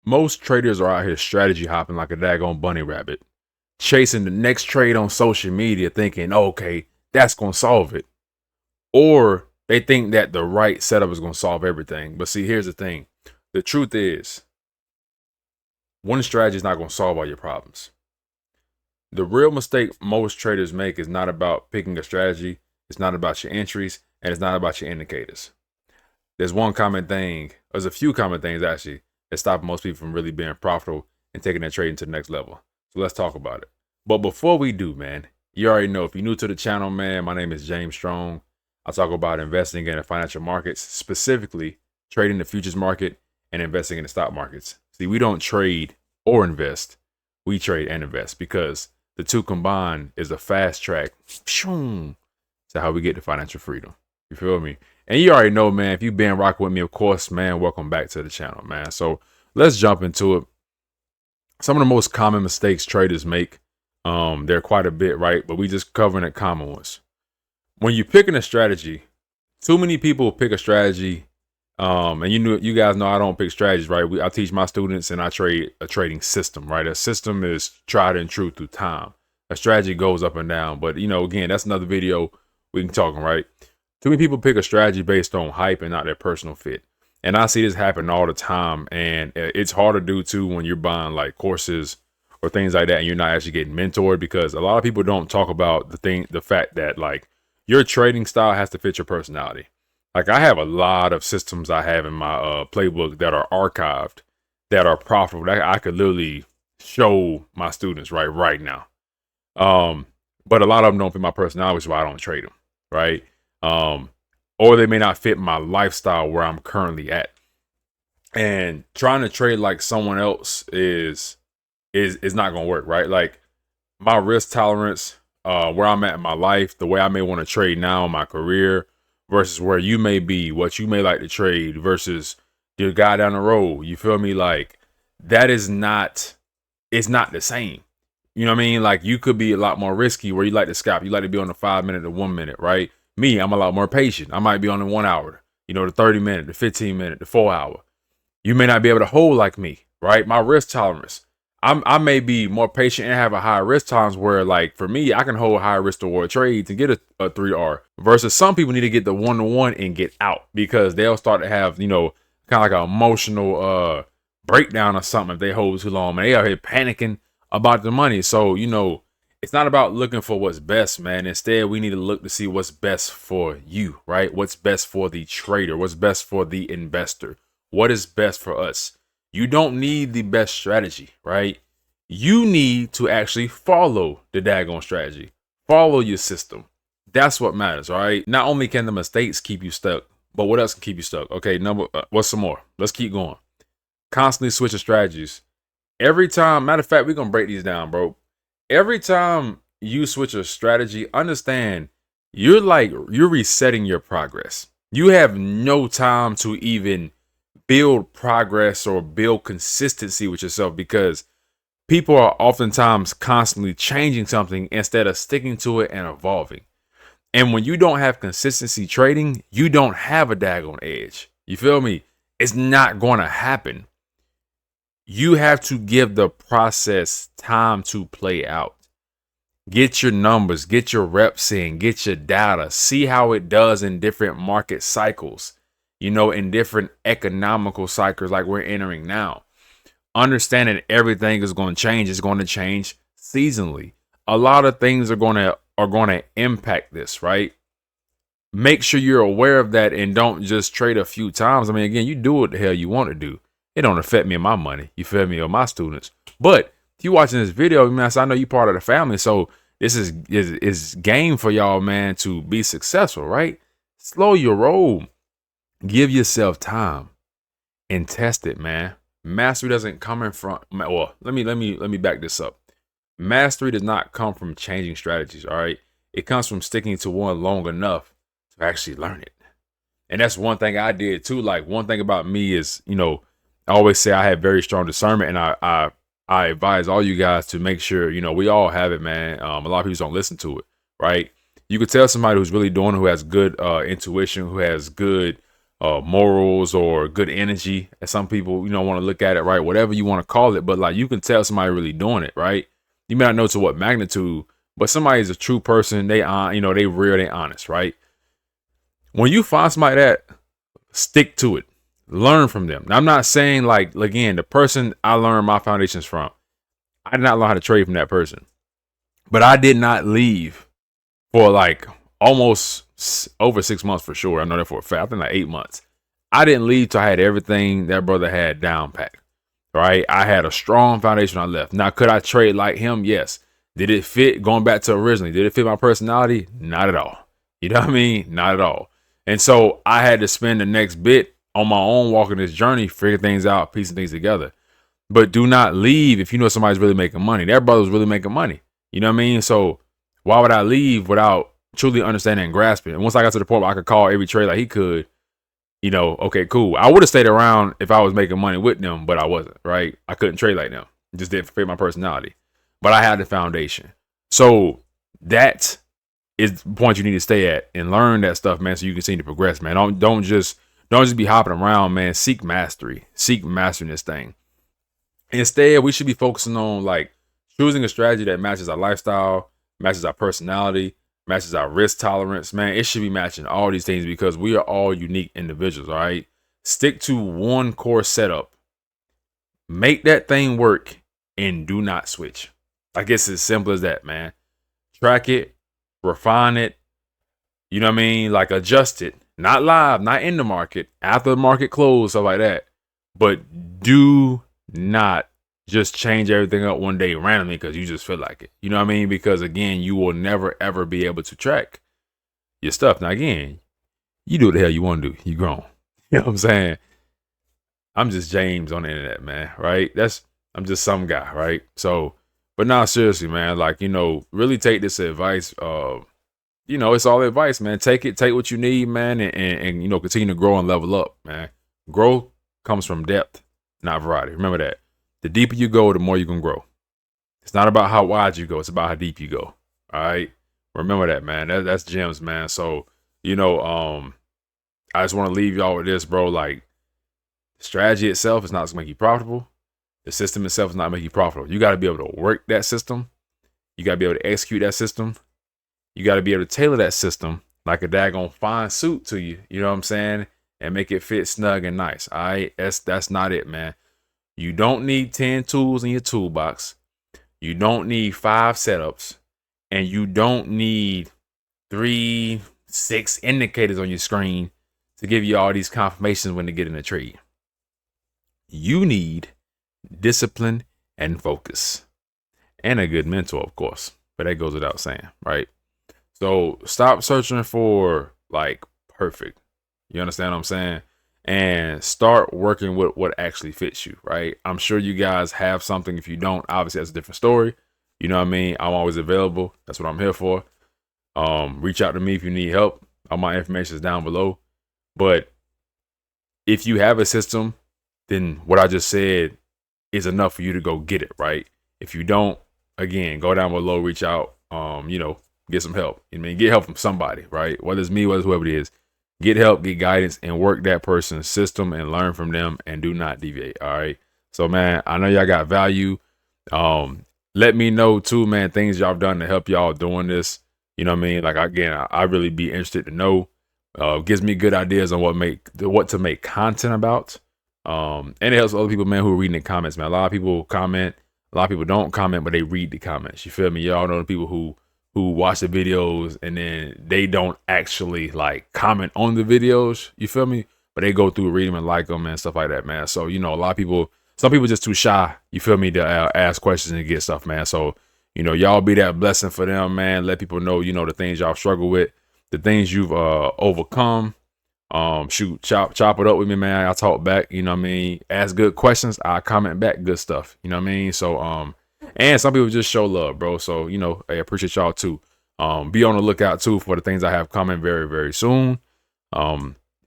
Most traders are out here strategy hopping like a daggone bunny rabbit, chasing the next trade on social media, thinking, okay, that's going to solve it. Or they think that the right setup is going to solve everything. But see, here's the thing. The truth is, one strategy is not going to solve all your problems. The real mistake most traders make is not about picking a strategy. It's not about your entries, and it's not about your indicators. There's a few common things actually that stop most people from really being profitable and taking their trading to the next level. So let's talk about it. But before we do, man, you already know, if you're new to the channel, man, my name is James Strong. I talk about investing in the financial markets, specifically trading the futures market and investing in the stock markets. See, we don't trade or invest. We trade and invest, because the two combined is a fast track to how we get to financial freedom. You feel me? And you already know, man, if you've been rocking with me, of course, man, welcome back to the channel, man. So let's jump into it. Some of the most common mistakes traders make, there are quite a bit, right? But we just covering the common ones. When you're picking a strategy, too many people pick a strategy. And you guys know I don't pick strategies, right? I teach my students, and I trade a trading system, right? A system is tried and true through time. A strategy goes up and down, but again, that's another video we can talk, right? Too many people pick a strategy based on hype and not their personal fit. And I see this happen all the time. And it's hard to do too when you're buying like courses or things like that, and you're not actually getting mentored, because a lot of people don't talk about the fact that like your trading style has to fit your personality. Like, I have a lot of systems I have in my playbook that are archived, that are profitable, that I could literally show my students right now. But a lot of them don't fit my personality, which is why I don't trade them, right? Or they may not fit my lifestyle where I'm currently at. And trying to trade like someone else is not gonna work, right? Like, my risk tolerance, where I'm at in my life, the way I may want to trade now in my career, versus where you may be, what you may like to trade, versus the guy down the road. You feel me? Like, that is not, it's not the same. You know what I mean? Like, you could be a lot more risky where you like to scalp. You like to be on the 5 minute to 1 minute, right? Me, I'm a lot more patient. I might be on the 1 hour, the 30 minute, the 15 minute, the 4 hour. You may not be able to hold like me, right? My risk tolerance, I may be more patient and have a higher risk tolerance, where like for me, I can hold higher risk reward trades and get a 3R, versus some people need to get the 1-to-1 and get out, because they'll start to have, kind of like an emotional breakdown or something if they hold too long, man. They out here panicking about the money. So, it's not about looking for what's best, man. Instead, we need to look to see what's best for you, right? What's best for the trader? What's best for the investor? What is best for us? You don't need the best strategy, right? You need to actually follow the daggone strategy. Follow your system. That's what matters, all right? Not only can the mistakes keep you stuck, but what else can keep you stuck? Okay, what's some more? Let's keep going. Constantly switching strategies. Every time, matter of fact, we're going to break these down, bro. Every time you switch a strategy, understand you're resetting your progress. You have no time to even build progress or build consistency with yourself, because people are oftentimes constantly changing something instead of sticking to it and evolving. And when you don't have consistency trading, you don't have a daggone edge. You feel me? It's not going to happen. You have to give the process time to play out. Get your numbers, get your reps in, get your data, see how it does in different market cycles, in different economical cycles like we're entering now. Understanding everything is going to change. It's going to change seasonally. A lot of things are going to impact this, right? Make sure you're aware of that, and don't just trade a few times. I mean, again, you do what the hell you want to do. It don't affect me and my money. You feel me? Or my students. But if you watching this video, man, I know you part of the family. So this is game for y'all, man, to be successful, right? Slow your roll. Give yourself time and test it, man. Mastery doesn't come in from, well, let me back this up. Mastery does not come from changing strategies, all right? It comes from sticking to one long enough to actually learn it. And that's one thing I did too. Like, one thing about me is, I always say I have very strong discernment, and I advise all you guys to make sure, we all have it, man. A lot of people don't listen to it, right? You could tell somebody who's really doing it, who has good intuition, who has good morals or good energy, as some people, want to look at it, right? Whatever you want to call it, but like you can tell somebody really doing it, right? You may not know to what magnitude, but somebody is a true person. They they real, they honest, right? When you find somebody that, stick to it, learn from them. Now, I'm not saying, like, again, the person I learned my foundations from, I did not learn how to trade from that person, but I did not leave for like almost over 6 months for sure. I know that for a fact. I think like 8 months. I didn't leave till I had everything that brother had down packed. Right? I had a strong foundation. I left. Now, could I trade like him? Yes. Did it fit? Going back to originally, did it fit my personality? Not at all. You know what I mean? Not at all. And so I had to spend the next bit on my own walking this journey, figuring things out, piecing things together. But do not leave if you know somebody's really making money. That brother was really making money. You know what I mean? So why would I leave without truly understanding and grasping? And once I got to the point where I could call every trade like he could, okay, cool. I would have stayed around if I was making money with them, but I wasn't, right? I couldn't trade like them. It just didn't fit my personality. But I had the foundation. So that is the point you need to stay at and learn that stuff, man, so you can continue to progress, man. Don't just be hopping around, man. Seek mastery. Seek mastering this thing. Instead, we should be focusing on like choosing a strategy that matches our lifestyle, matches our personality, matches our risk tolerance, man. It should be matching all these things because we are all unique individuals, all right? Stick to one core setup. Make that thing work and do not switch. I guess it's as simple as that, man. Track it, refine it, you know what I mean? Like adjust it. Not live, not in the market, after the market closed, stuff like that. But do not just change everything up one day randomly because you just feel like it. You know what I mean? Because again, you will never ever be able to track your stuff. Now again, you do what the hell you want to do. You grown. You know what I'm saying? I'm just James on the internet, man. Right? I'm just some guy, right? So, but now seriously, man, like, really take this advice. It's all advice, man. Take what you need, man, and continue to grow and level up, man. Growth comes from depth, not variety. Remember that. The deeper you go, the more you can grow. It's not about how wide you go. It's about how deep you go. All right. Remember that, man. That's gems, man. So, I just want to leave y'all with this, bro. Like, the strategy itself is not going to make you profitable. The system itself is not going to make you profitable. You got to be able to work that system. You got to be able to execute that system. You got to be able to tailor that system like a daggone fine suit to you. You know what I'm saying? And make it fit snug and nice. All right. That's not it, man. You don't need 10 tools in your toolbox. You don't need 5 setups. And you don't need 3, 6 indicators on your screen to give you all these confirmations when to get in a trade. You need discipline and focus. And a good mentor, of course. But that goes without saying, right? So stop searching for like perfect. You understand what I'm saying? And start working with what actually fits you, right? I'm sure you guys have something. If you don't, obviously that's a different story. You know what I mean? I'm always available. That's what I'm here for. Reach out to me if you need help. All my information is down below. But if you have a system, then what I just said is enough for you to go get it, right? If you don't, again, go down below, reach out, get some help. I mean, get help from somebody, right? Whether it's me, whether it's whoever it is. Get help, get guidance, and work that person's system and learn from them and do not deviate. All right. So, man, I know y'all got value. Let me know too, man, things y'all have done to help y'all doing this. You know what I mean? Like, again, I really be interested to know. Gives me good ideas on what to make content about. And it helps other people, man, who are reading the comments, man. A lot of people comment, a lot of people don't comment, but they read the comments. You feel me? Y'all know the people who watch the videos and then they don't actually like comment on the videos, you feel me? But they go through, read them and like them and stuff like that, man. So, a lot of people, some people just too shy, you feel me, to ask questions and get stuff, man. So, y'all be that blessing for them, man. Let people know, the things y'all struggle with, the things you've overcome. Chop it up with me, man. I'll talk back, you know what I mean? Ask good questions, I comment back good stuff, you know what I mean? So, and some people just show love, bro. So, I appreciate y'all too. Be on the lookout too for the things I have coming very, very soon.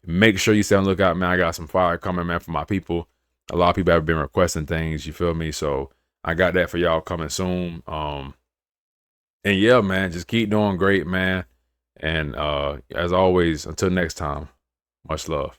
Make sure you stay on the lookout, man. I got some fire coming, man, for my people. A lot of people have been requesting things, you feel me? So I got that for y'all coming soon. And yeah, man, just keep doing great, man. And as always, until next time, much love.